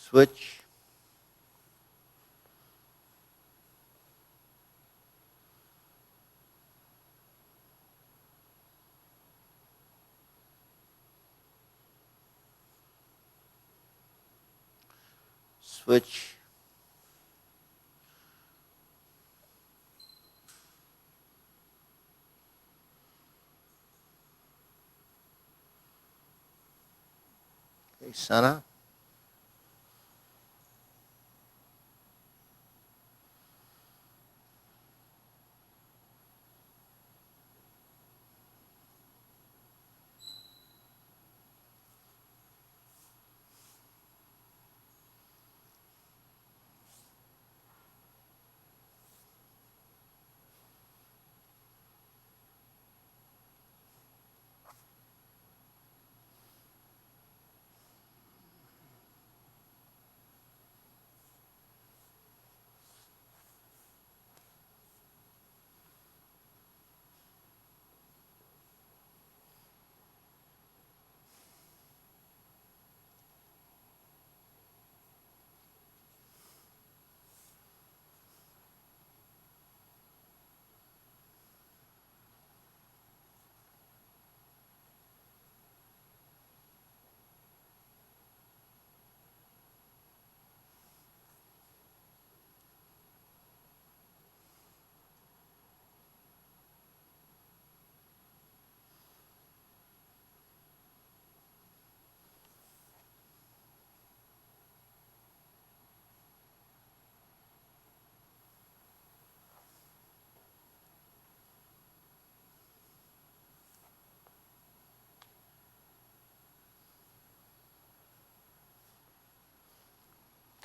Switch. Switch. Okay, center.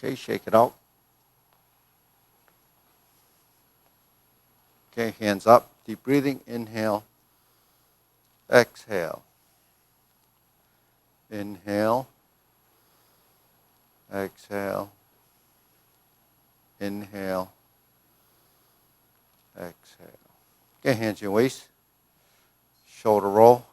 Okay, shake it out. Okay, hands up. Deep breathing. Inhale. Exhale. Inhale. Exhale. Inhale. Exhale. Okay, hands in your waist. Shoulder roll.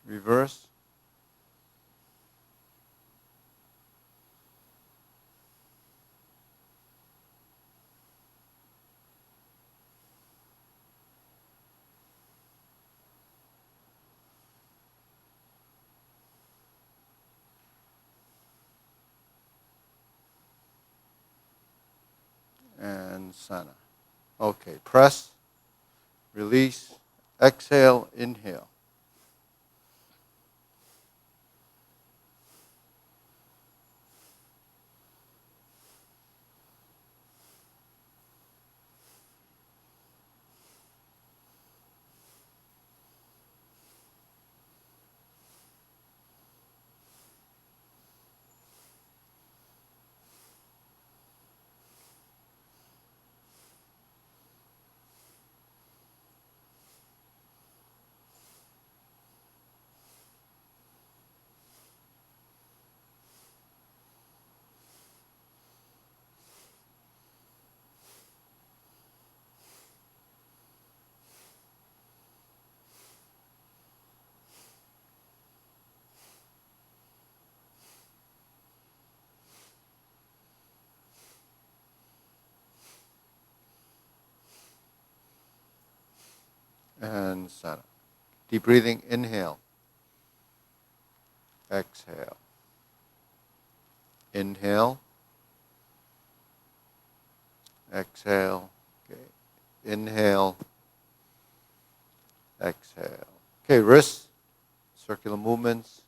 Reverse. And center. Okay, press, release, exhale, inhale. And center. Deep breathing, inhale. Exhale. Inhale. Exhale. Okay. Inhale. Exhale. Okay, wrists, circular movements.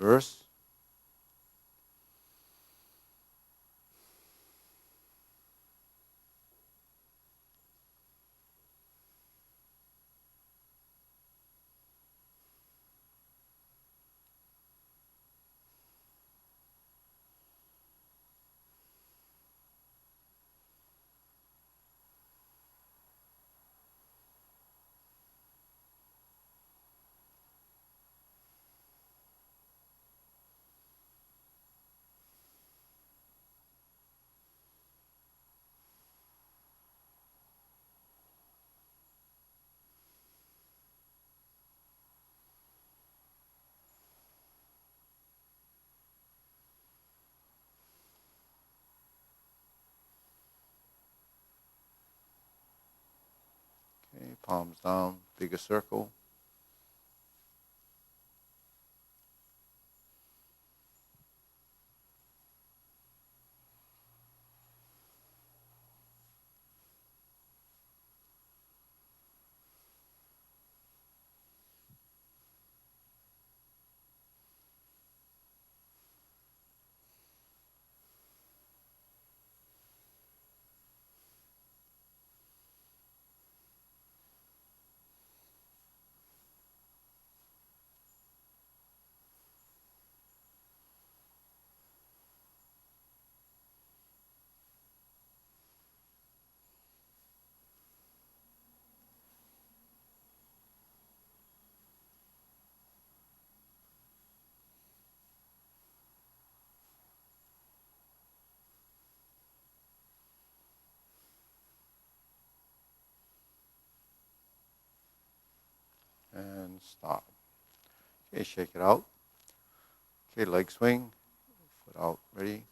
reverse. Okay, palms down, bigger circle. And stop. Okay, shake it out. Okay, leg swing, foot out, ready.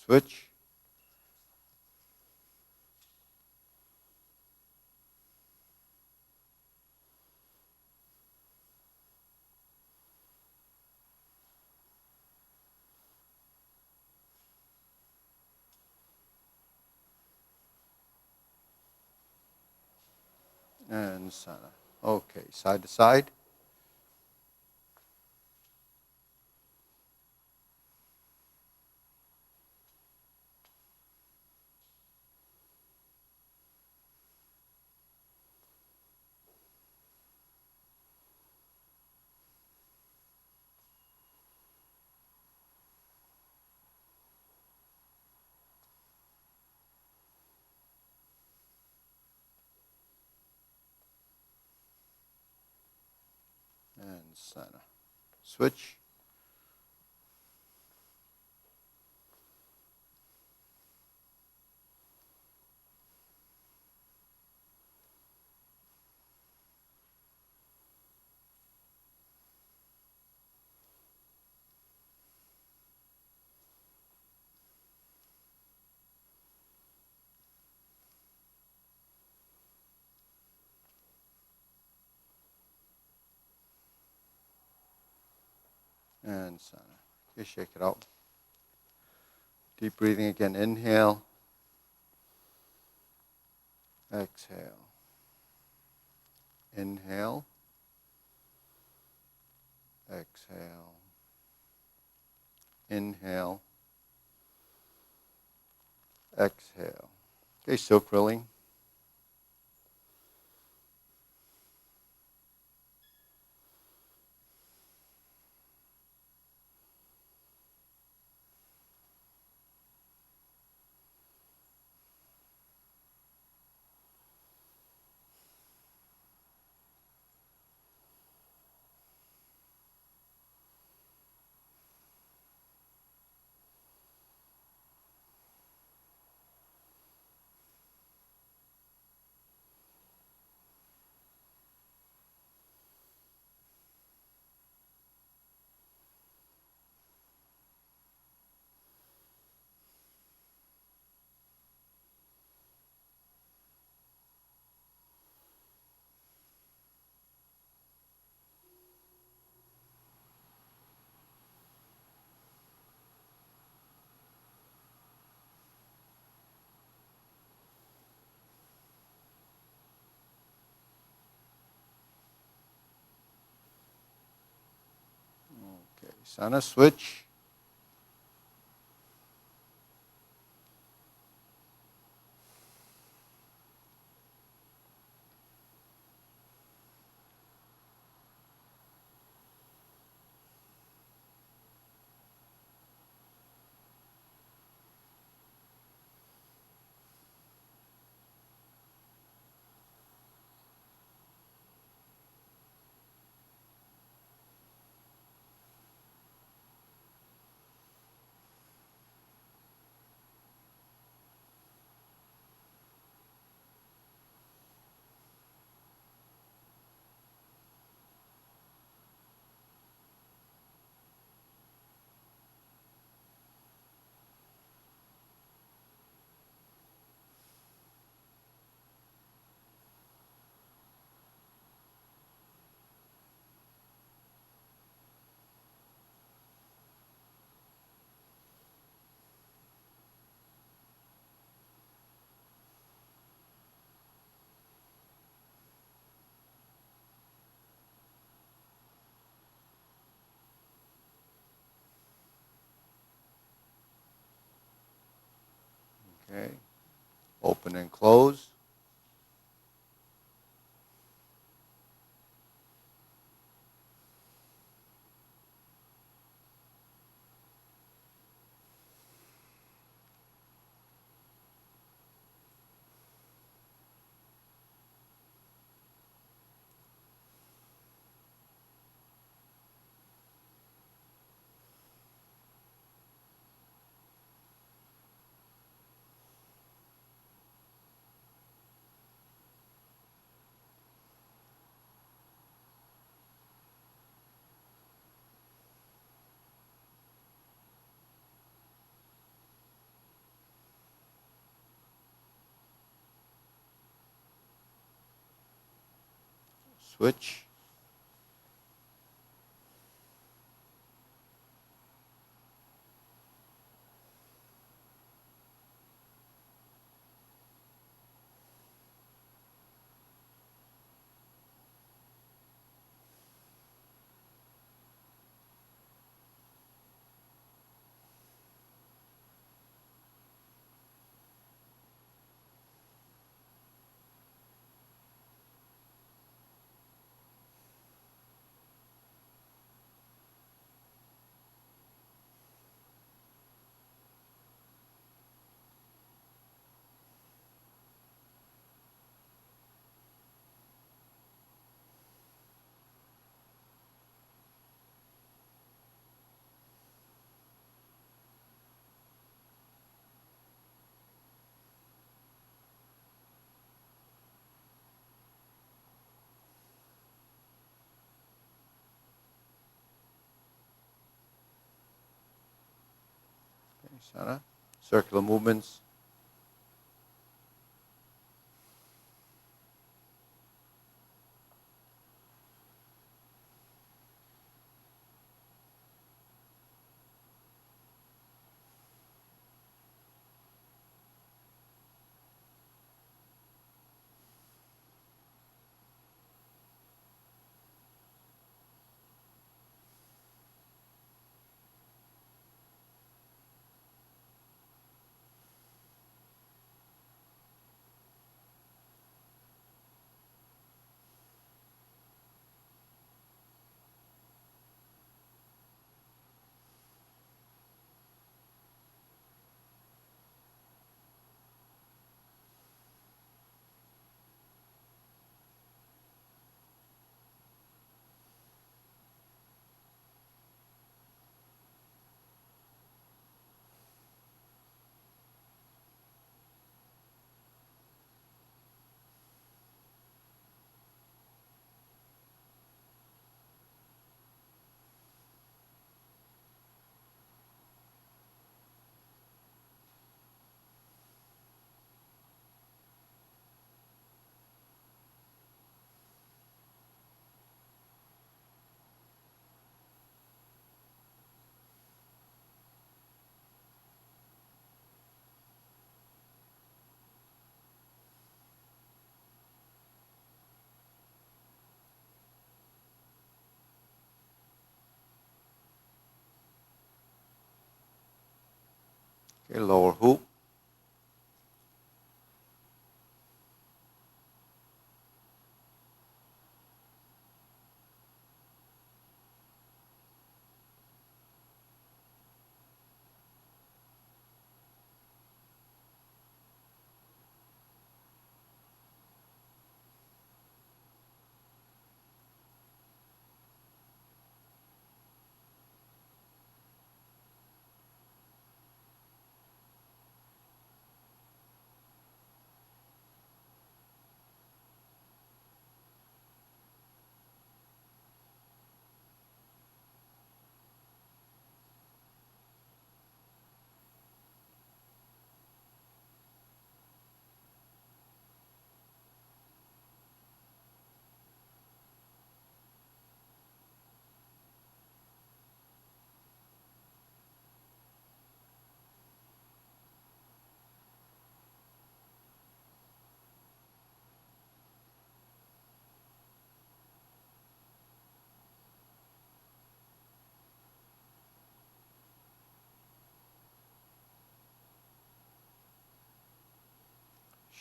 Switch. And center. Okay, side to side. And center. Switch. And center. Okay, shake it out. Deep breathing again. Inhale. Exhale. Inhale. Exhale. Inhale. Exhale. Okay, silk rolling. Sana, switch. Okay. Open and close. Switch. Okay, Sana. Circular movements. Okay, lower hoop.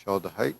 Shoulder height.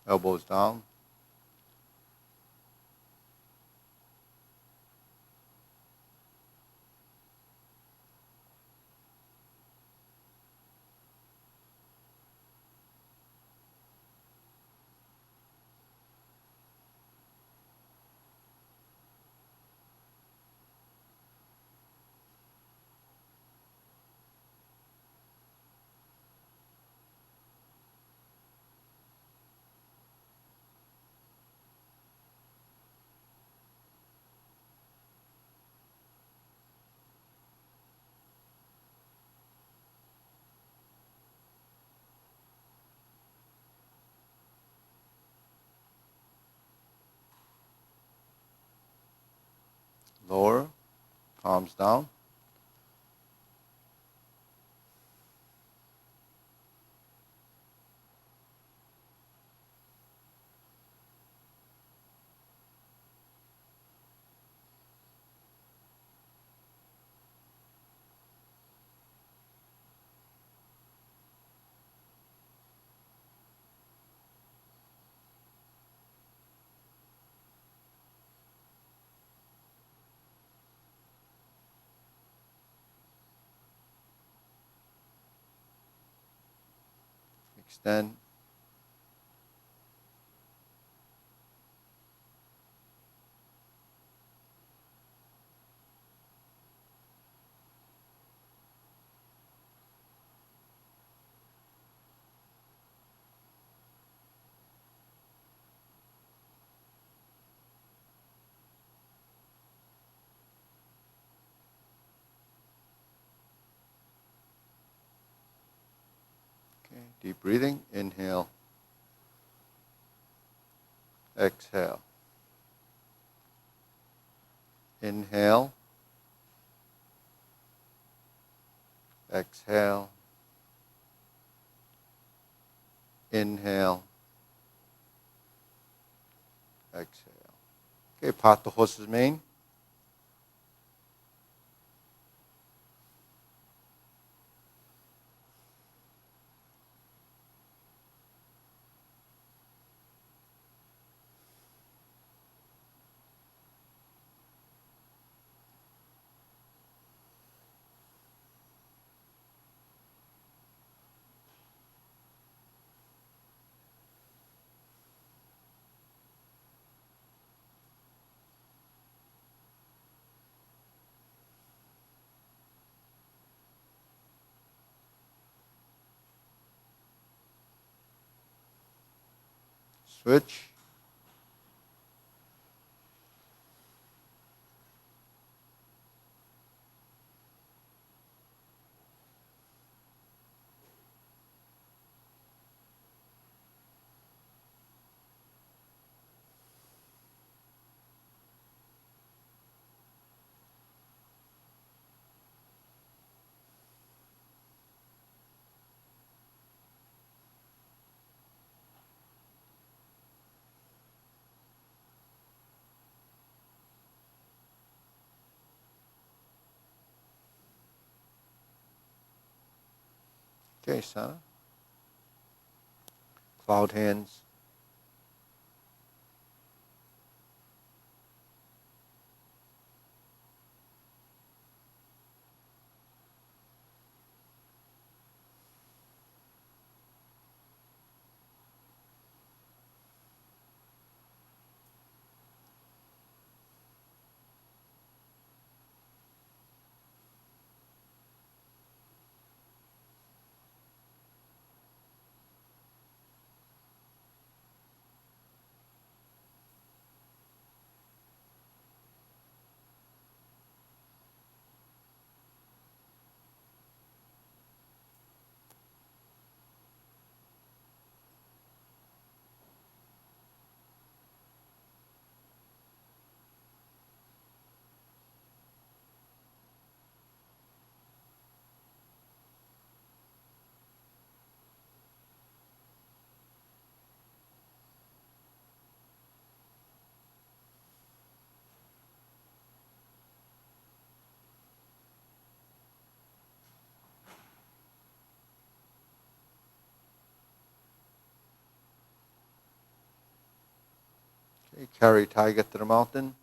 Elbows down. Lower. Palms down. Extend. Okay, deep breathing. Inhale. Exhale. Inhale. Exhale. Inhale. Exhale. Okay, part the horse's mane. Switch. Okay, Sana. Cloud hands. Okay, carry tiger to the mountain.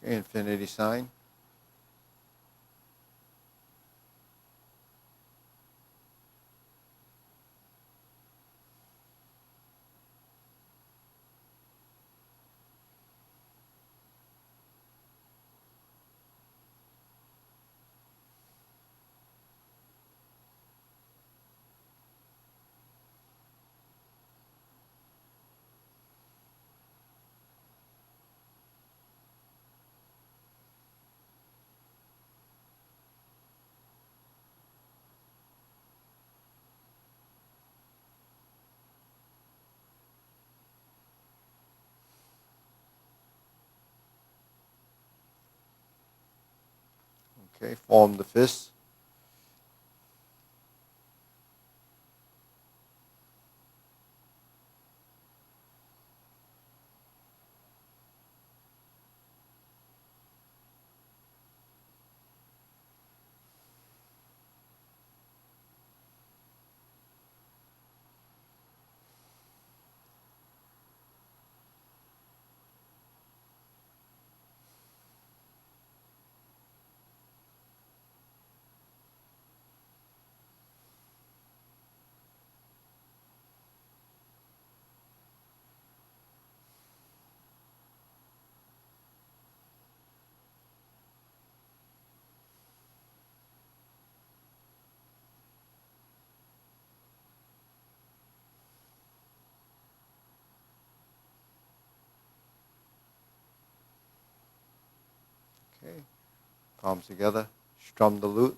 Okay, infinity sign. Okay, form the fist. Okay, palms together. Strum the lute.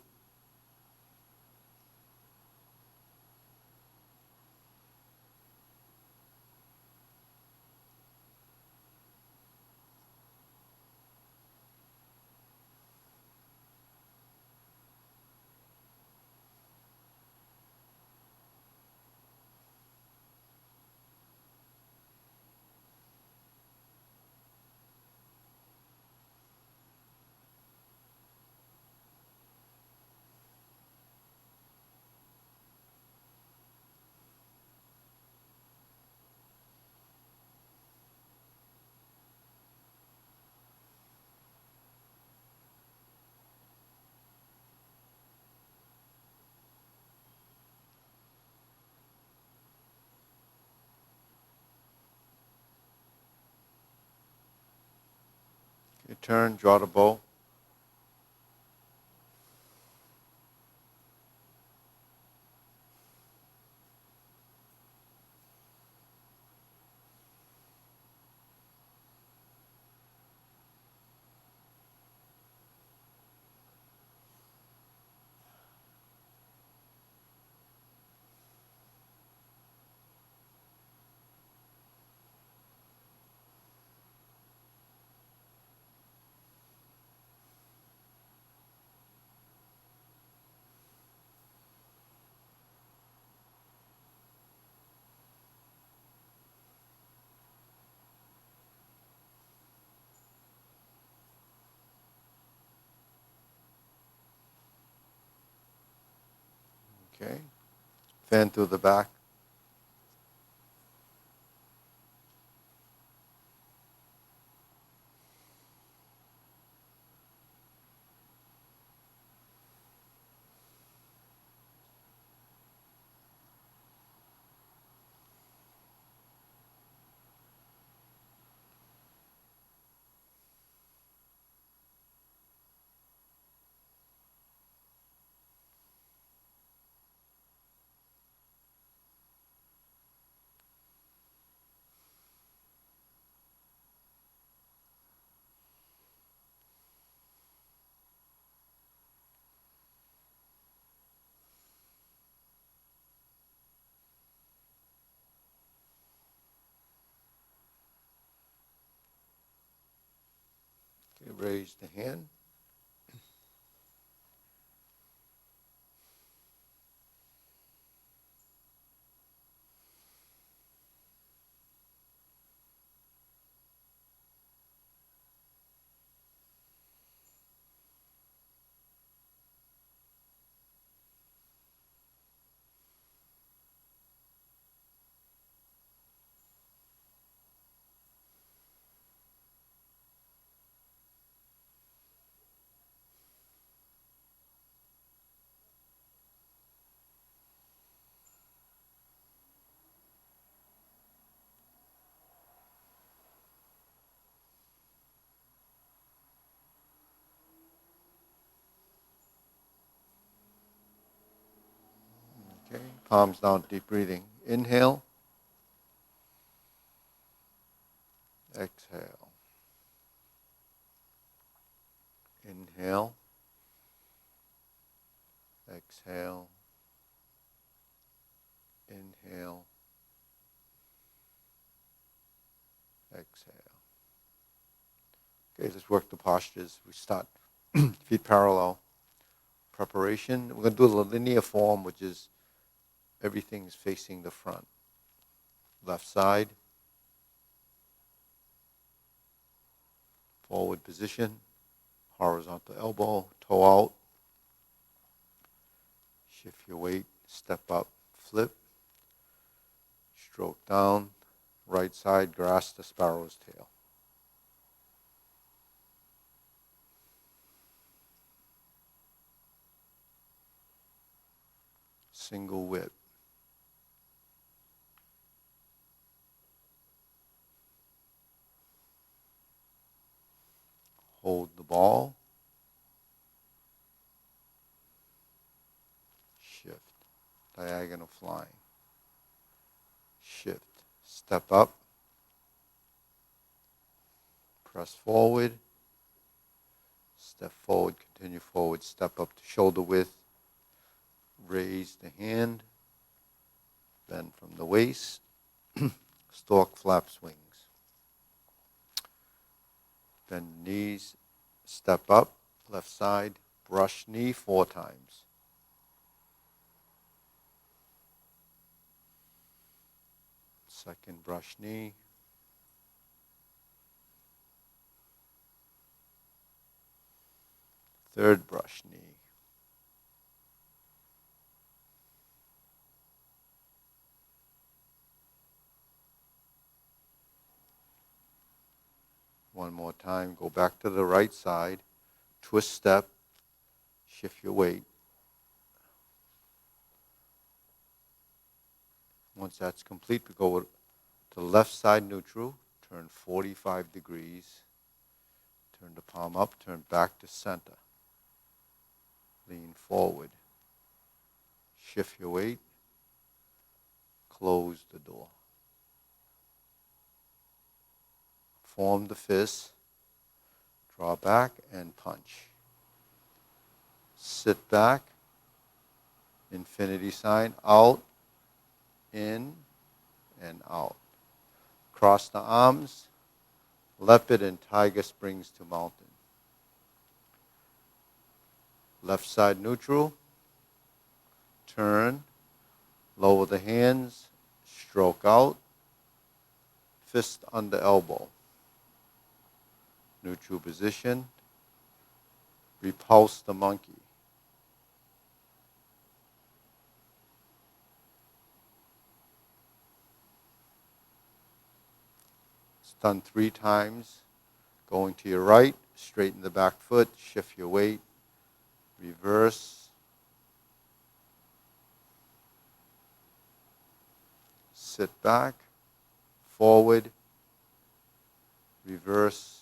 Return, draw the bow. Okay. Fan through the back. Okay, raise the hand. Okay, palms down, deep breathing. Inhale, exhale. Inhale, exhale, inhale, exhale. Okay, let's work the postures. We start feet parallel. Preparation. We're going to do the linear form, which is everything's facing the front. Left side, forward position, horizontal elbow, toe out. Shift your weight, step up, flip, stroke down, right side, grasp the sparrow's tail. Single whip. Hold the ball. Shift. Diagonal flying. Shift. Step up. Press forward. Step forward. Continue forward. Step up to shoulder width. Raise the hand. Bend from the waist. Stalk flap swings. Bend knees. Step up. Left side. Brush knee 4 times. Second brush knee. Third brush knee. One more time. Go back to the right side. Twist step. Shift your weight. Once that's complete, we go to the left side neutral. Turn 45 degrees Turn the palm up, turn back to center. Lean forward. Shift your weight. Close the door. Form the fist. Draw back and punch. Sit back. Infinity sign. Out. In and out. Cross the arms. Leopard and tiger springs to mountain. Left side neutral. Turn. Lower the hands. Stroke out. Fist under elbow. Neutral position. Repulse the monkey. It's done 3 times. Going to your right, straighten the back foot, shift your weight, reverse. Sit back, forward, reverse,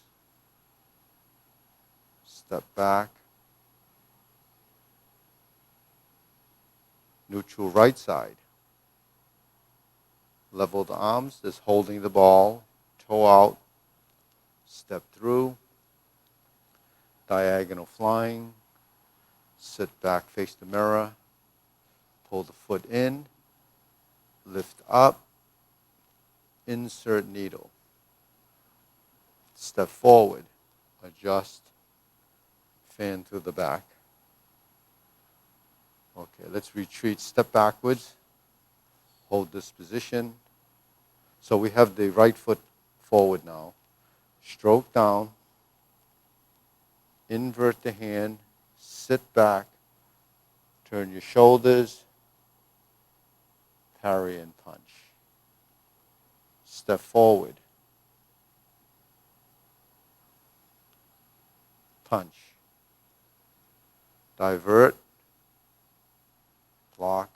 step back, neutral right side. Level the arms, just holding the ball, toe out, step through, diagonal flying, sit back, face the mirror, pull the foot in, lift up, insert needle. Step forward, adjust, fan through the back. Okay, let's retreat, step backwards, hold this position. So we have the right foot forward now. Stroke down, invert the hand, sit back, turn your shoulders, parry and punch. Step forward, punch, divert, block,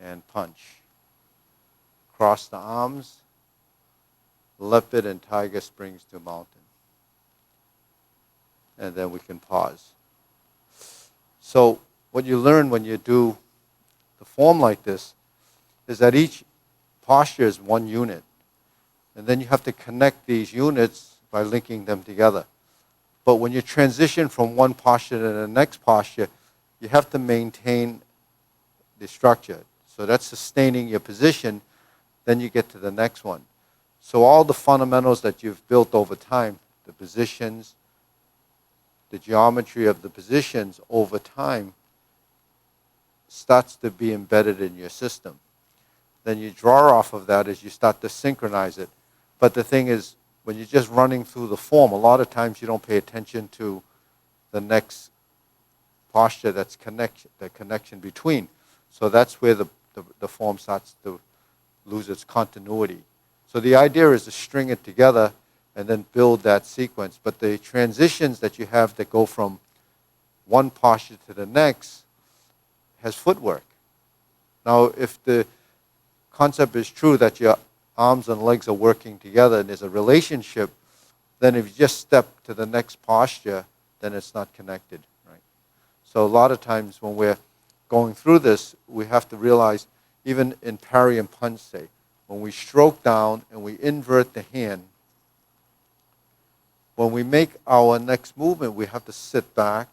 and punch. Cross the arms, leopard and tiger springs to mountain. And then we can pause. So what you learn when you do the form like this is that each posture is one unit. And then you have to connect these units by linking them together. But when you transition from one posture to the next posture, you have to maintain the structure. So that's sustaining your position. Then you get to the next one. So all the fundamentals that you've built over time, the positions, the geometry of the positions over time starts to be embedded in your system. Then you draw off of that as you start to synchronize it. But the thing is, when you're just running through the form, a lot of times you don't pay attention to the next posture, that's the connection between. So that's where the form starts to lose its continuity. So the idea is to string it together and then build that sequence. But the transitions that you have that go from one posture to the next has footwork. Now, if the concept is true that your arms and legs are working together and there's a relationship, then if you just step to the next posture, then it's not connected, right? So a lot of times when we're going through this, we have to realize, even in parry and punch, say, when we stroke down and we invert the hand, when we make our next movement, we have to sit back,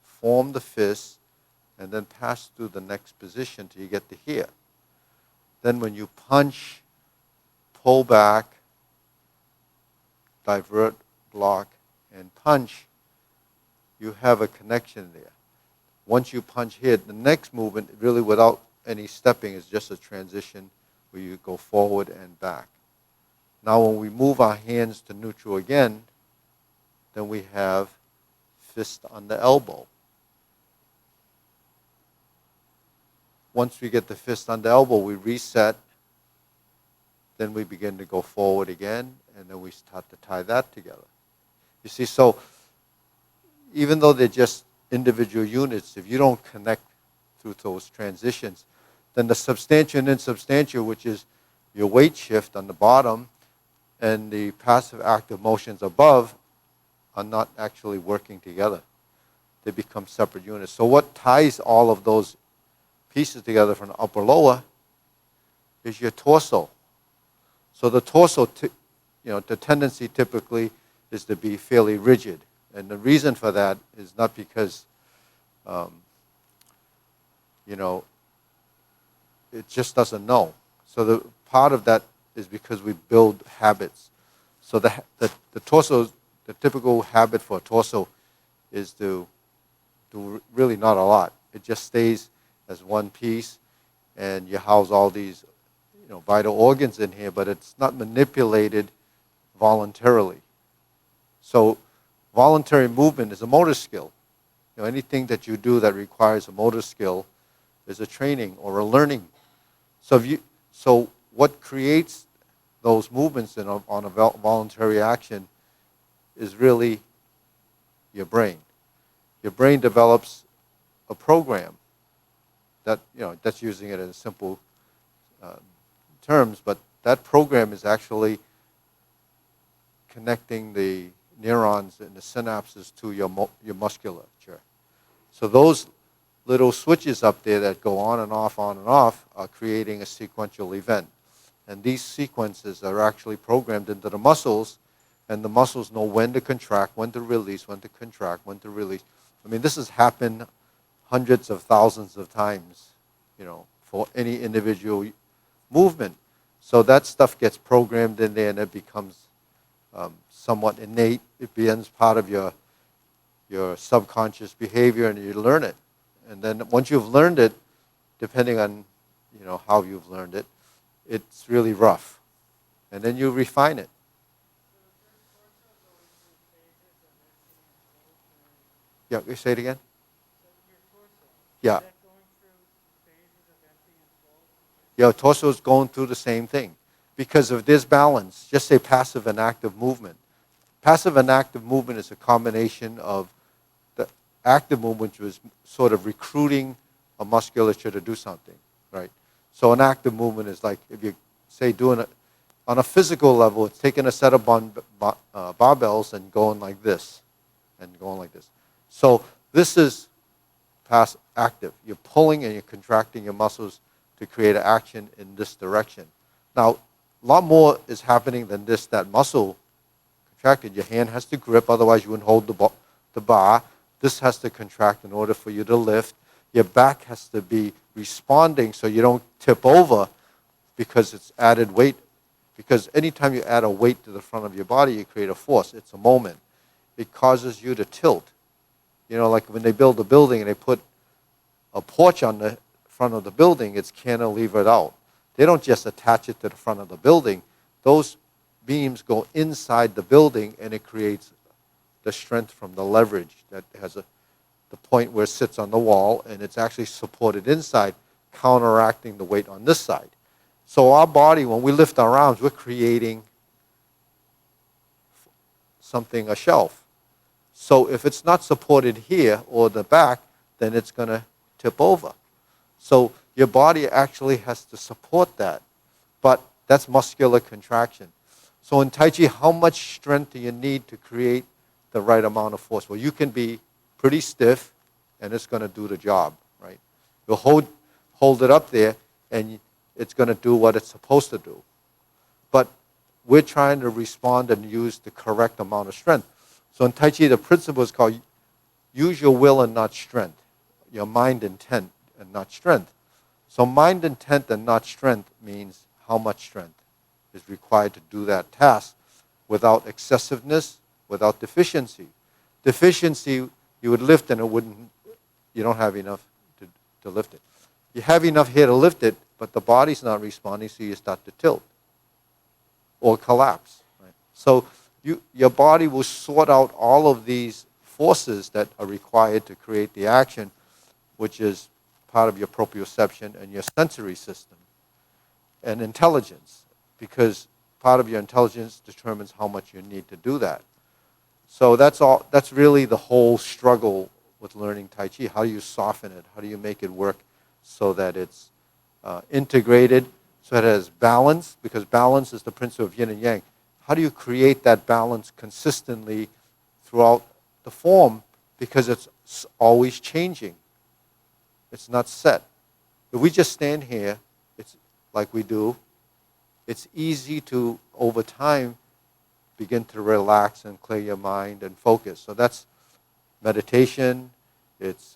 form the fist, and then pass through the next position till you get to here. Then when you punch, pull back, divert, block, and punch, you have a connection there. Once you punch here, the next movement, really without any stepping, is just a transition where you go forward and back. Now when we move our hands to neutral again, then we have fist on the elbow. Once we get the fist on the elbow, we reset. Then we begin to go forward again, and then we start to tie that together. You see, so even though they're just individual units, if you don't connect through those transitions, then the substantia and insubstantia, which is your weight shift on the bottom and the passive active motions above, are not actually working together. They become separate units. So what ties all of those pieces together from the upper lower is your torso. So the torso, the tendency typically is to be fairly rigid. And the reason for that is not because, it just doesn't know. So the part of that is because we build habits. So the torso, the typical habit for a torso is to do really not a lot. It just stays as one piece, and you house all these vital organs in here, but it's not manipulated voluntarily. So voluntary movement is a motor skill. Anything that you do that requires a motor skill is a training or a learning. So what creates those movements on a voluntary action is really your brain. Your brain develops a program that's using it in simple terms, but that program is actually connecting the neurons and the synapses to your musculature. So those little switches up there that go on and off are creating a sequential event. And these sequences are actually programmed into the muscles, and the muscles know when to contract, when to release, when to contract, when to release. I mean, this has happened hundreds of thousands of times, for any individual movement. So that stuff gets programmed in there, and it becomes somewhat innate. It becomes part of your subconscious behavior, and you learn it. And then once you've learned it, depending on how you've learned it, it's really rough. And then you refine it. Yeah, you say it again? Yeah. Yeah, torso is going through the same thing. Because of this balance, just say passive and active movement. Passive and active movement is a combination of the active movement, which was sort of recruiting a musculature to do something, right? So an active movement is like, if you say doing it on a physical level, it's taking a set of barbells and going like this, and going like this. So this is past active. You're pulling and you're contracting your muscles to create an action in this direction. Now, a lot more is happening than this, that muscle contracted. Your hand has to grip, otherwise you wouldn't hold the bar. This has to contract in order for you to lift. Your back has to be responding so you don't tip over because it's added weight. Because anytime you add a weight to the front of your body, you create a force. It's a moment. It causes you to tilt. Like when they build a building and they put a porch on the front of the building, it's cantilevered out. They don't just attach it to the front of the building. Those beams go inside the building, and it creates the strength from the leverage that has the point where it sits on the wall, and it's actually supported inside, counteracting the weight on this side. So our body, when we lift our arms, we're creating something, a shelf. So if it's not supported here or the back, then it's going to tip over. So your body actually has to support that. But that's muscular contraction. So in Tai Chi, how much strength do you need to create the right amount of force? Well, you can be pretty stiff, and it's going to do the job, right? You'll hold it up there, and it's going to do what it's supposed to do. But we're trying to respond and use the correct amount of strength. So in Tai Chi, the principle is called use your will and not strength. Your mind intent and not strength. So mind intent and not strength means how much strength is required to do that task without excessiveness, without deficiency. Deficiency, you would lift and you don't have enough to lift it. You have enough here to lift it, but the body's not responding, so you start to tilt or collapse. Right? So your body will sort out all of these forces that are required to create the action, which is part of your proprioception and your sensory system, and intelligence, because part of your intelligence determines how much you need to do that. So that's really the whole struggle with learning Tai Chi. How do you soften it? How do you make it work so that it's integrated, so that it has balance, because balance is the principle of yin and yang. How do you create that balance consistently throughout the form because it's always changing. It's not set. If we just stand here, it's like we do, it's easy to, over time, begin to relax and clear your mind and focus. So that's meditation, it's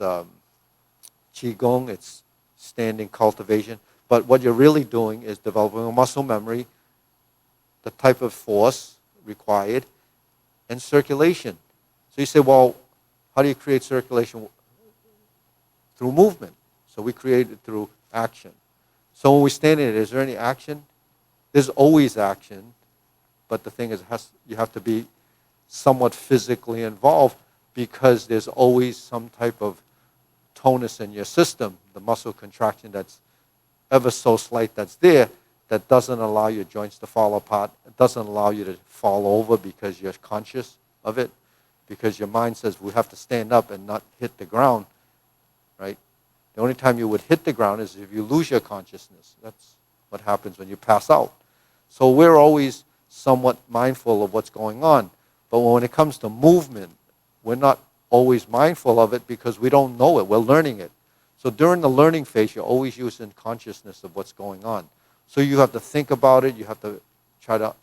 qigong, it's standing cultivation. But what you're really doing is developing a muscle memory, the type of force required, and circulation. So you say, well, how do you create circulation? Through movement. So we create it through action. So when we stand in it, is there any action? There's always action, but the thing is, you have to be somewhat physically involved because there's always some type of tonus in your system, the muscle contraction that's ever so slight that's there, that doesn't allow your joints to fall apart. It doesn't allow you to fall over because you're conscious of it, because your mind says we have to stand up and not hit the ground, right? The only time you would hit the ground is if you lose your consciousness. That's what happens when you pass out. So we're always somewhat mindful of what's going on. But when it comes to movement, we're not always mindful of it because we don't know it. We're learning it. So during the learning phase, you're always using consciousness of what's going on. So you have to think about it. You have to try to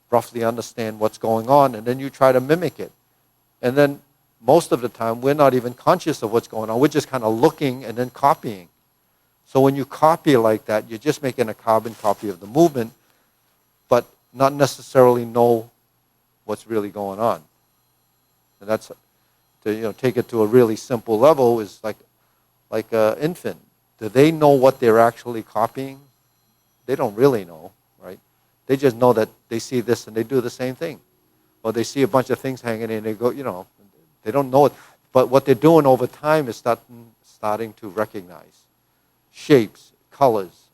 roughly understand what's going on, and then you try to mimic it. And then most of the time, we're not even conscious of what's going on. We're just kind of looking and then copying. So when you copy like that, you're just making a carbon copy of the movement, but not necessarily know what's really going on. And that's, to take it to a really simple level, is like an infant. Do they know what they're actually copying? They don't really know, right? They just know that they see this and they do the same thing. Or they see a bunch of things hanging in and they go, they don't know it. But what they're doing over time is starting to recognize shapes, colors,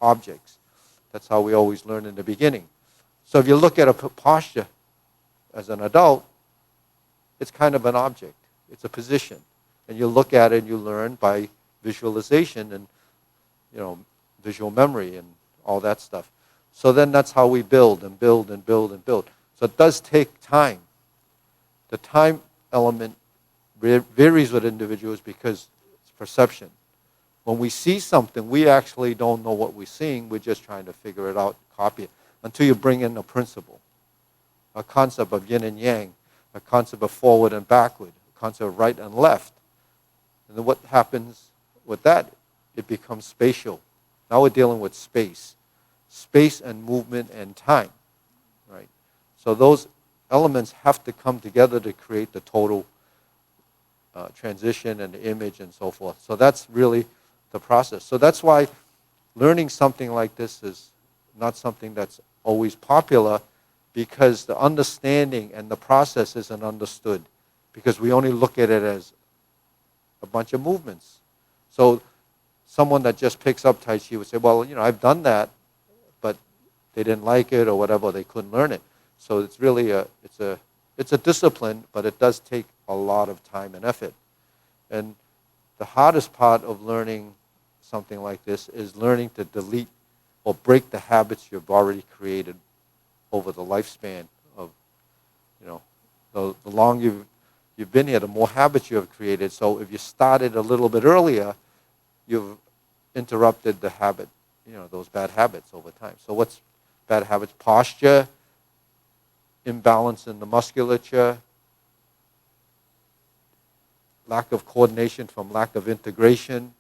objects. That's how we always learn in the beginning. So if you look at a posture as an adult, it's kind of an object. It's a position. And you look at it and you learn by visualization and, visual memory and all that stuff. So then that's how we build and build and build and build. So it does take time. The time element varies with individuals because it's perception. When we see something, we actually don't know what we're seeing. We're just trying to figure it out, copy it, until you bring in a principle, a concept of yin and yang, a concept of forward and backward, a concept of right and left. And then what happens with that? It becomes spatial. Now we're dealing with space and movement and time, right? So those elements have to come together to create the total transition and the image and so forth. So that's really the process. So that's why learning something like this is not something that's always popular, because the understanding and the process isn't understood, because we only look at it as a bunch of movements. So someone that just picks up Tai Chi would say, well, I've done that, but they didn't like it or whatever, they couldn't learn it. So it's really it's a discipline, but it does take a lot of time and effort. And the hardest part of learning something like this is learning to delete or break the habits you've already created over the lifespan of, the longer you've been here, the more habits you have created. So if you started a little bit earlier, you've interrupted the habit, those bad habits over time. So what's bad habits? Posture, imbalance in the musculature, lack of coordination from lack of integration,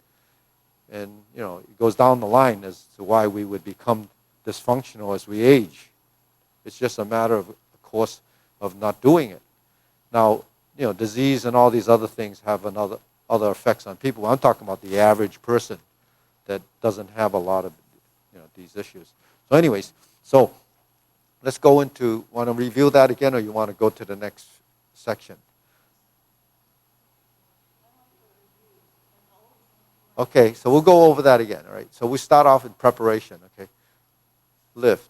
and it goes down the line as to why we would become dysfunctional as we age. It's just a matter of course of not doing it. Now, disease and all these other things have other effects on people. I'm talking about the average person that doesn't have a lot of these issues. So anyways, so let's go into, want to review that again, or you want to go to the next section? Okay, so we'll go over that again, all right? So we start off in preparation, okay? Lift.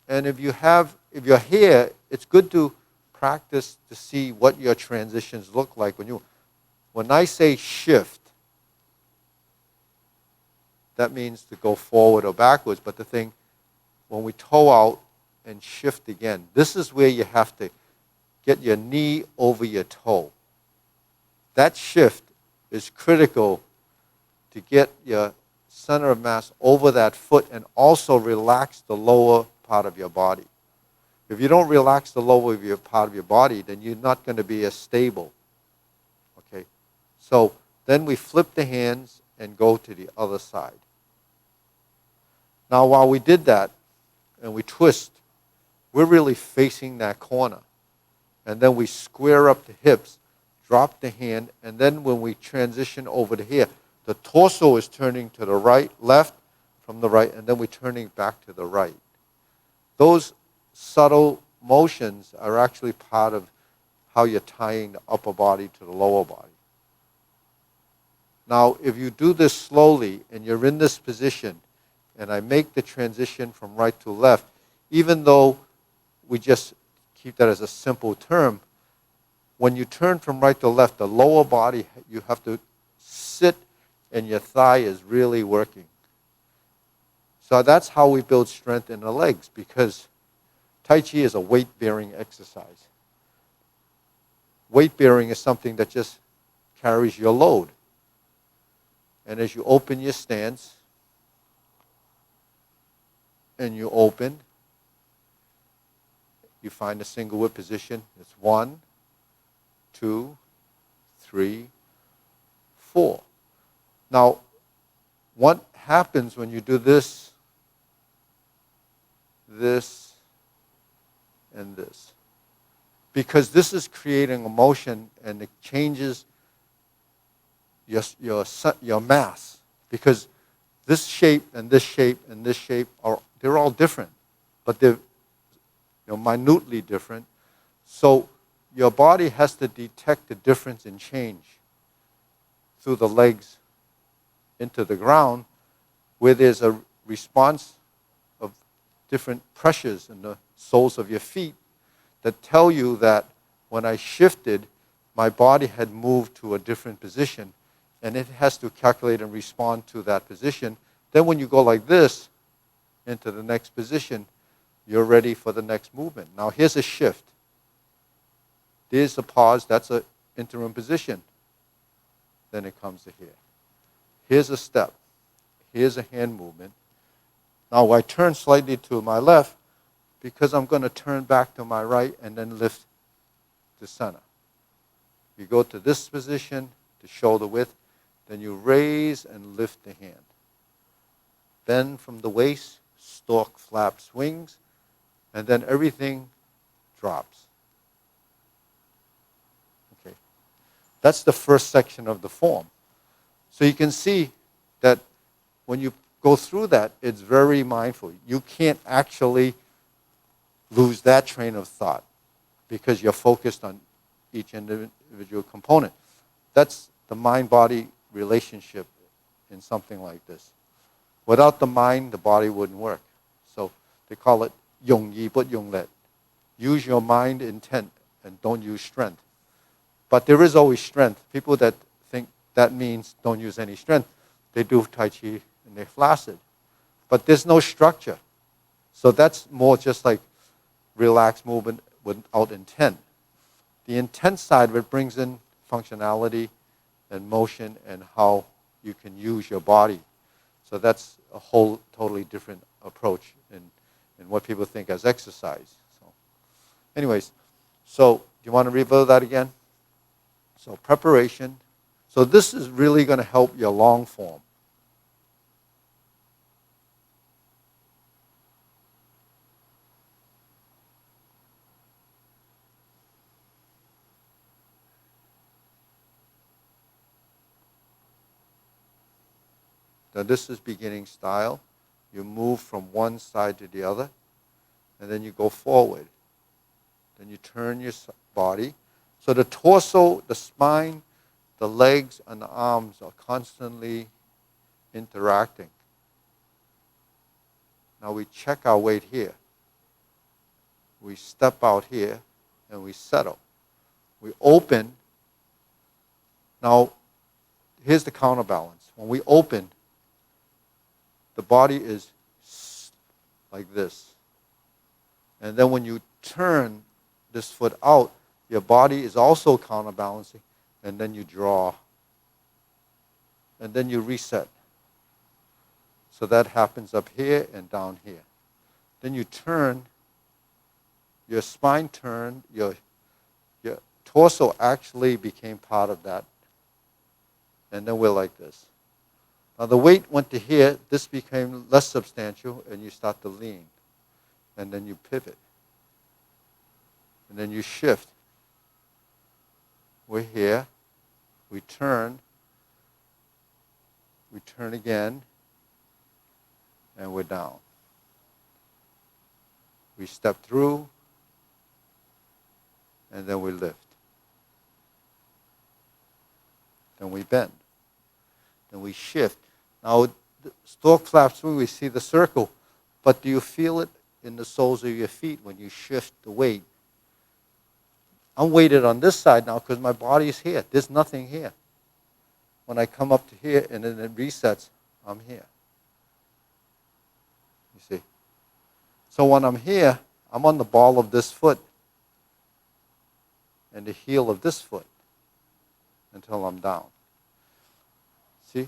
And if you're here, it's good to practice to see what your transitions look like. When I say shift, that means to go forward or backwards, but when we toe out and shift again, this is where you have to get your knee over your toe. That shift is critical to get your center of mass over that foot and also relax the lower part of your body. If you don't relax the lower part of your body, then you're not going to be as stable. Okay? So then we flip the hands and go to the other side. Now, while we did that and we twist, we're really facing that corner. And then we square up the hips, drop the hand, and then when we transition over to here, the torso is turning to the right, left, from the right, and then we're turning back to the right. Those subtle motions are actually part of how you're tying the upper body to the lower body. Now, if you do this slowly and you're in this position, and I make the transition from right to left, even though we just keep that as a simple term, when you turn from right to left, the lower body, you have to sit and your thigh is really working. So that's how we build strength in the legs, because Tai Chi is a weight-bearing exercise. Weight-bearing is something that just carries your load. And as you open your stance, and you open, you find a single whip position. It's 1, 2, 3, 4. Now, what happens when you do this, this, and this? Because this is creating a motion and it changes your mass. Because this shape and this shape and this shape they're all different, but they're minutely different. So your body has to detect the difference in change through the legs into the ground, where there's a response of different pressures in the soles of your feet that tell you that when I shifted, my body had moved to a different position, and it has to calculate and respond to that position. Then when you go like this into the next position, you're ready for the next movement. Now here's a shift. There's a pause, that's an interim position. Then it comes to here. Here's a step. Here's a hand movement. Now I turn slightly to my left because I'm going to turn back to my right and then lift to center. You go to this position, to shoulder width, then you raise and lift the hand. Bend from the waist, stork flaps wings, and then everything drops. Okay. That's the first section of the form. So you can see that when you go through that, it's very mindful. You can't actually lose that train of thought because you're focused on each individual component. That's the mind-body relationship in something like this. Without the mind, the body wouldn't work. So they call it 用意不用力. Use your mind intent and don't use strength. But there is always strength. People that think that means don't use any strength, they do Tai Chi and they're flaccid. But there's no structure. So that's more just like relaxed movement without intent. The intent side of it brings in functionality and motion and how you can use your body. So that's a whole totally different approach in what people think as exercise. So anyways, so do you want to reveal that again? So preparation. So this is really going to help your long form. Now this is beginning style. You move from one side to the other, and then you go forward. Then you turn your body. So the torso, the spine, the legs, and the arms are constantly interacting. Now we check our weight here. We step out here, and we settle. We open. Now, here's the counterbalance. When we open, the body is like this. And then when you turn this foot out, your body is also counterbalancing, and then you draw, and then you reset. So that happens up here and down here. Then you turn, your spine turned, your torso actually became part of that. And then we're like this. Now the weight went to here, this became less substantial, and you start to lean. And then you pivot. And then you shift. We're here, we turn again, and we're down. We step through, and then we lift. Then we bend. Then we shift. Now, the stalk flaps through, we see the circle, but do you feel it in the soles of your feet when you shift the weight? I'm weighted on this side now because my body is here. There's nothing here. When I come up to here and then it resets, I'm here. You see? So when I'm here, I'm on the ball of this foot and the heel of this foot until I'm down. See?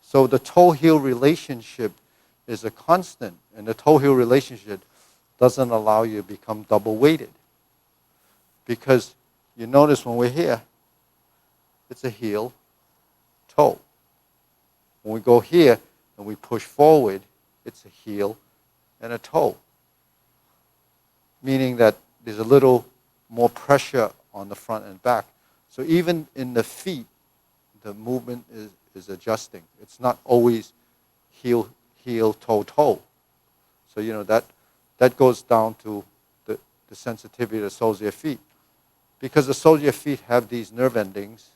So the toe-heel relationship is a constant, and the toe-heel relationship doesn't allow you to become double-weighted. Because you notice when we're here, it's a heel, toe. When we go here and we push forward, it's a heel and a toe. Meaning that there's a little more pressure on the front and back. So even in the feet, the movement is adjusting. It's not always heel, toe, toe. So, that goes down to the sensitivity of the soles of your feet. Because the soles of your feet have these nerve endings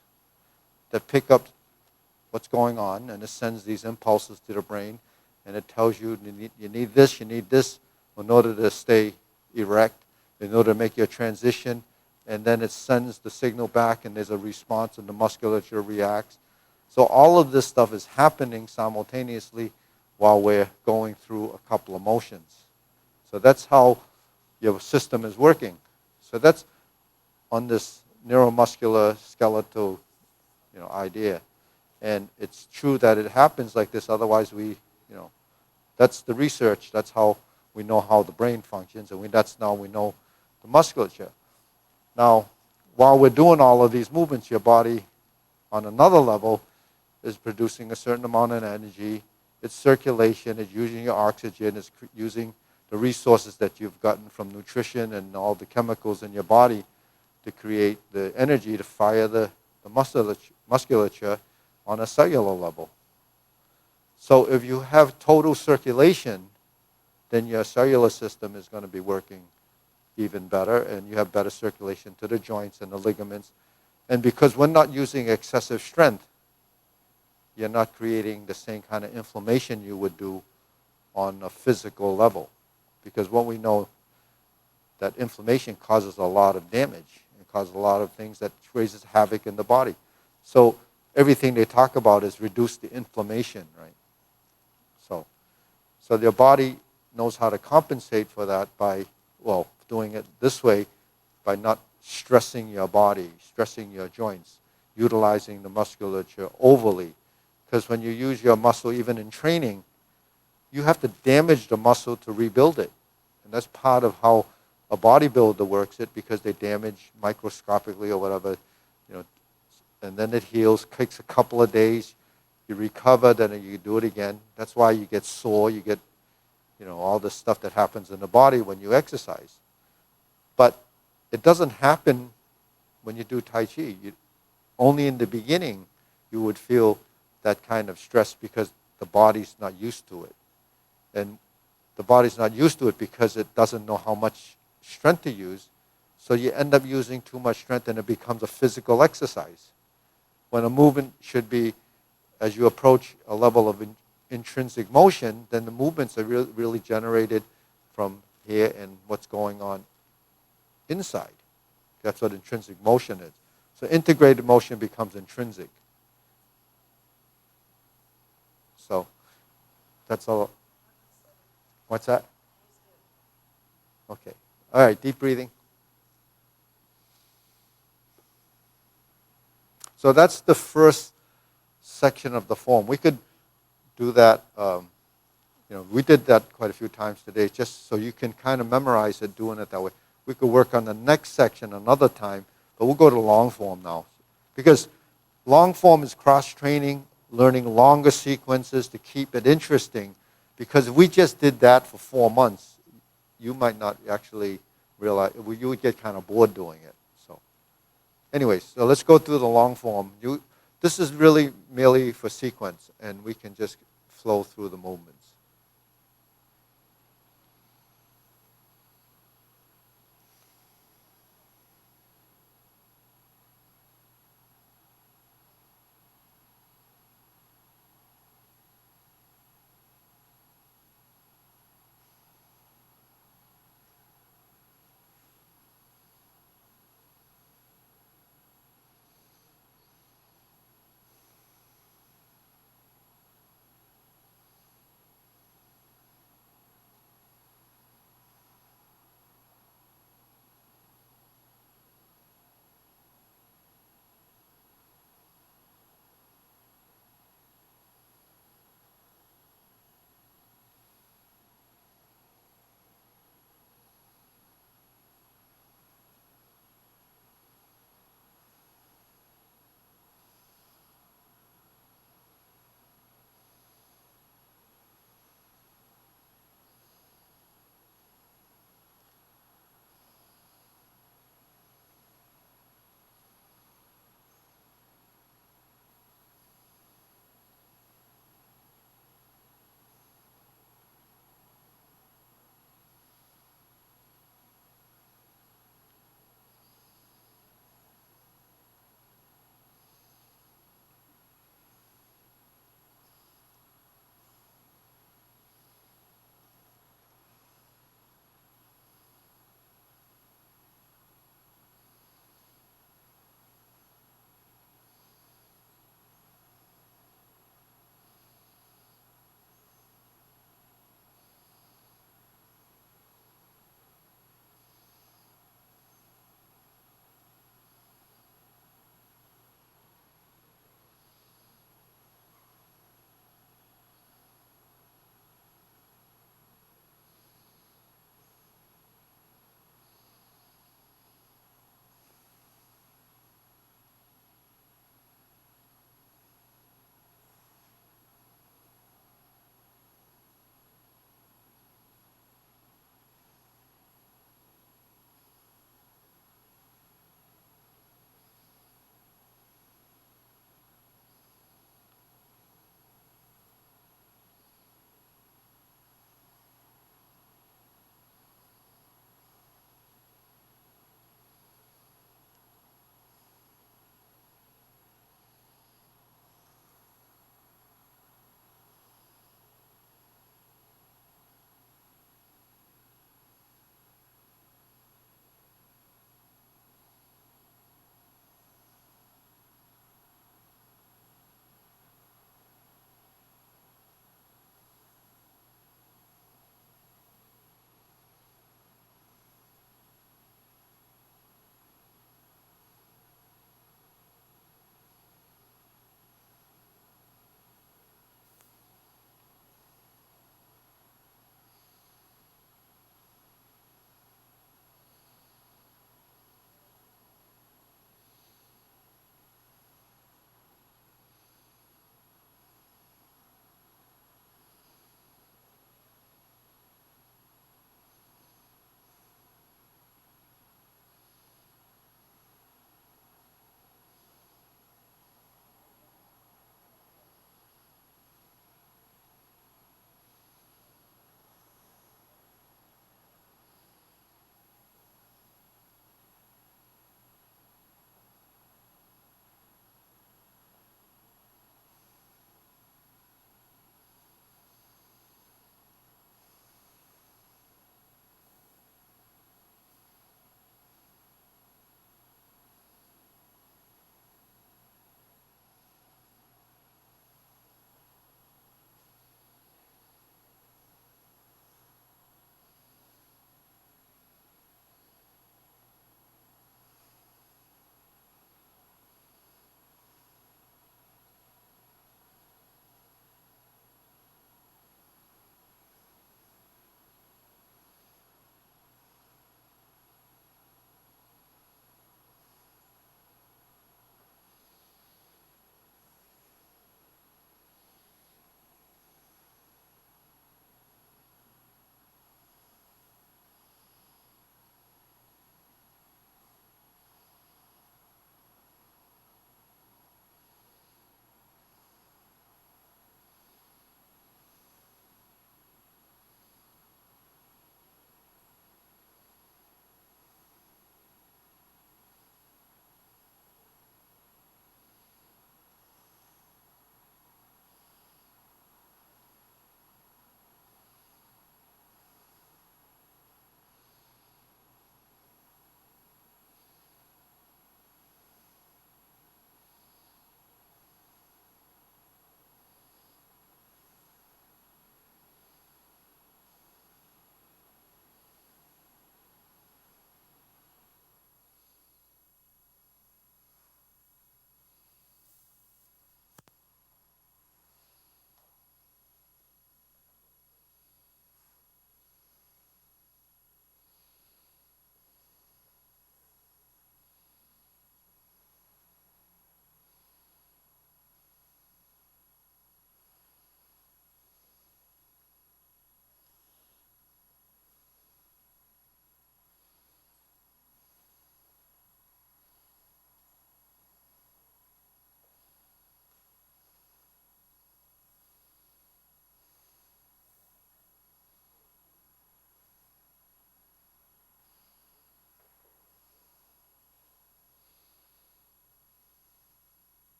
that pick up what's going on, and it sends these impulses to the brain, and it tells you you need this in order to stay erect, in order to make your transition, and then it sends the signal back, and there's a response, and the musculature reacts. So all of this stuff is happening simultaneously while we're going through a couple of motions. So that's how your system is working. So that's on this neuromuscular skeletal, idea. And it's true that it happens like this, otherwise that's the research, that's how we know how the brain functions, and we know the musculature. Now, while we're doing all of these movements, your body, on another level, is producing a certain amount of energy. It's circulation, it's using your oxygen, it's using the resources that you've gotten from nutrition and all the chemicals in your body to create the energy to fire the musculature on a cellular level. So if you have total circulation, then your cellular system is going to be working even better, and you have better circulation to the joints and the ligaments. And because we're not using excessive strength, you're not creating the same kind of inflammation you would do on a physical level. Because what we know, that inflammation causes a lot of damage. It causes a lot of things that raises havoc in the body. So everything they talk about is reduce the inflammation, right? So your body knows how to compensate for that by, doing it this way, by not stressing your body, stressing your joints, utilizing the musculature overly. Because when you use your muscle, even in training, you have to damage the muscle to rebuild it. And that's part of how a bodybuilder works it, because they damage microscopically or whatever, and then it heals, takes a couple of days, you recover, then you do it again. That's why you get sore, you get, all the stuff that happens in the body when you exercise. But it doesn't happen when you do Tai Chi. Only in the beginning you would feel that kind of stress because the body's not used to it. And the body's not used to it because it doesn't know how much strength to use. So you end up using too much strength and it becomes a physical exercise. When a movement should be, as you approach a level of intrinsic motion, then the movements are really generated from here and what's going on inside. That's what intrinsic motion is. So integrated motion becomes intrinsic. So that's all. What's that? Okay. All right, deep breathing. So that's the first section of the form. We could do that. We did that quite a few times today, just so you can kind of memorize it, doing it that way. We could work on the next section another time, but we'll go to long form now. Because long form is cross-training, learning longer sequences to keep it interesting. Because if we just did that for 4 months, you might not actually realize, you would get kind of bored doing it. So anyways, so let's go through the long form. This is really merely for sequence, and we can just flow through the movements.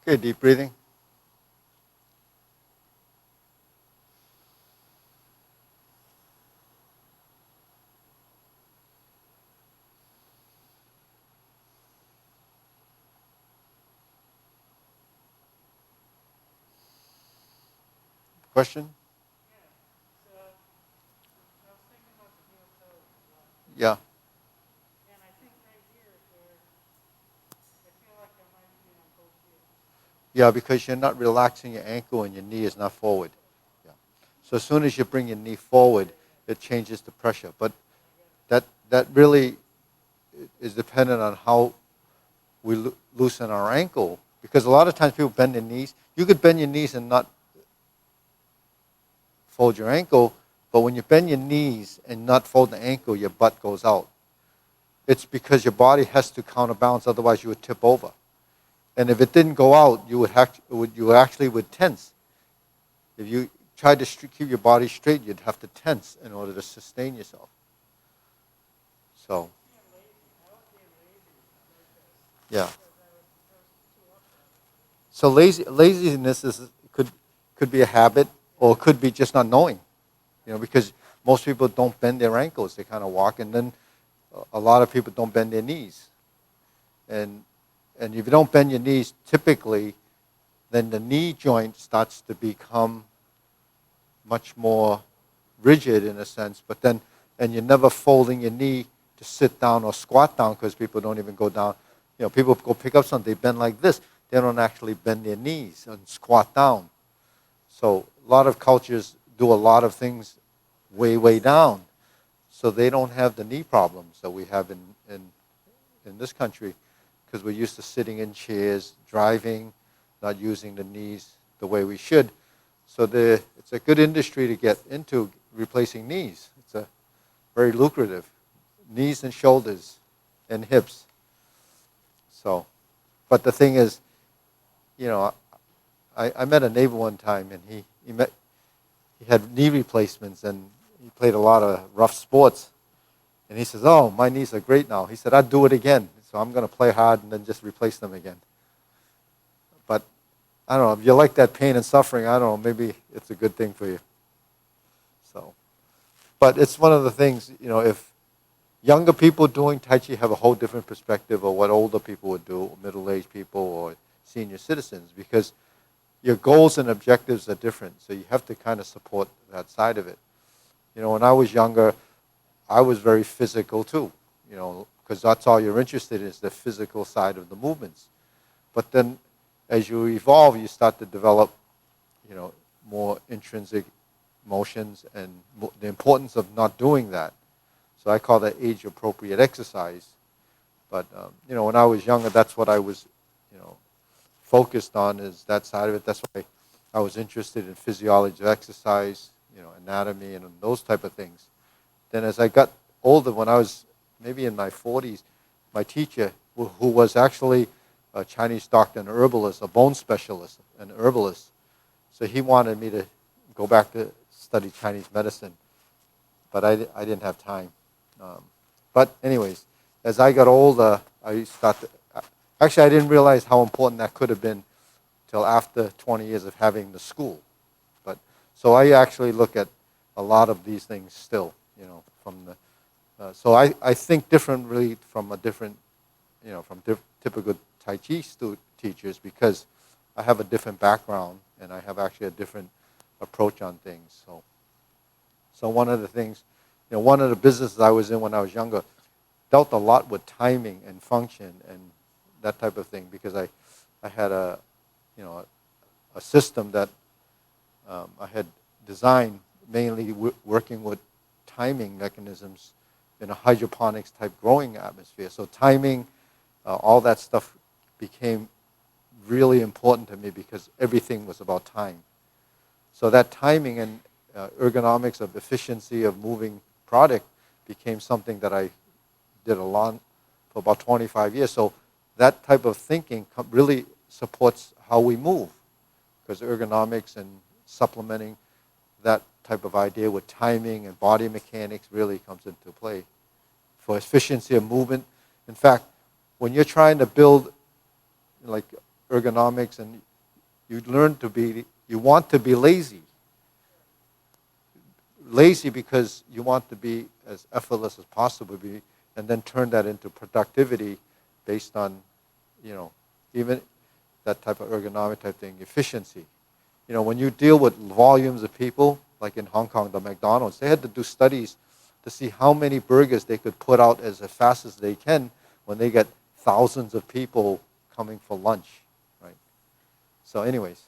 Okay, deep breathing. Question? Yeah. Yeah, because you're not relaxing your ankle and your knee is not forward. Yeah. So as soon as you bring your knee forward, it changes the pressure. But that really is dependent on how we loosen our ankle. Because a lot of times people bend their knees. You could bend your knees and not fold your ankle, but when you bend your knees and not fold the ankle, your butt goes out. It's because your body has to counterbalance, otherwise you would tip over. And if it didn't go out, you actually would tense. If you tried to keep your body straight, you'd have to tense in order to sustain yourself. So, yeah. So laziness could be a habit, or it could be just not knowing. Because most people don't bend their ankles; they kind of walk, and then a lot of people don't bend their knees. And if you don't bend your knees, typically, then the knee joint starts to become much more rigid in a sense. But then, and you're never folding your knee to sit down or squat down, because people don't even go down. People go pick up something, they bend like this. They don't actually bend their knees and squat down. So a lot of cultures do a lot of things way, way down. So they don't have the knee problems that we have in this country, because we're used to sitting in chairs, driving, not using the knees the way we should. So it's a good industry to get into, replacing knees. It's a very lucrative. Knees and shoulders and hips. So, but the thing is, I met a neighbor one time, and he had knee replacements, and he played a lot of rough sports. And he says, "Oh, my knees are great now." He said, "I'd do it again. So I'm going to play hard and then just replace them again." But I don't know, if you like that pain and suffering, I don't know, maybe it's a good thing for you. So, but it's one of the things, if younger people doing Tai Chi have a whole different perspective of what older people would do, or middle-aged people, or senior citizens, because your goals and objectives are different. So you have to kind of support that side of it. When I was younger, I was very physical too, because that's all you're interested in, is the physical side of the movements. But then as you evolve, you start to develop, more intrinsic motions, and the importance of not doing that. So I call that age-appropriate exercise. But, when I was younger, that's what I was, focused on, is that side of it. That's why I was interested in physiology of exercise, anatomy, and those type of things. Then as I got older, when I was maybe in my 40s, my teacher, who was actually a Chinese doctor and herbalist, a bone specialist, an herbalist, so he wanted me to go back to study Chinese medicine, but I didn't have time. But anyways, as I got older, I started. Actually, I didn't realize how important that could have been till after 20 years of having the school. But so I actually look at a lot of these things still, from the. So I think differently from a different, from typical Tai Chi teachers, because I have a different background, and I have actually a different approach on things. So one of the things, one of the businesses I was in when I was younger dealt a lot with timing and function and that type of thing, because I had a system that I had designed, mainly working with timing mechanisms in a hydroponics type growing atmosphere. So timing, all that stuff became really important to me, because everything was about time. So that timing and ergonomics of efficiency of moving product became something that I did a lot for about 25 years. So that type of thinking really supports how we move, because ergonomics and supplementing that type of idea with timing and body mechanics really comes into play for efficiency of movement. In fact, when you're trying to build like ergonomics, and you learn to be, you want to be lazy. Lazy because you want to be as effortless as possible, and then turn that into productivity based on, even that type of ergonomic type thing, efficiency. When you deal with volumes of people, like in Hong Kong, the McDonald's, they had to do studies to see how many burgers they could put out as fast as they can when they get thousands of people coming for lunch, right? So anyways,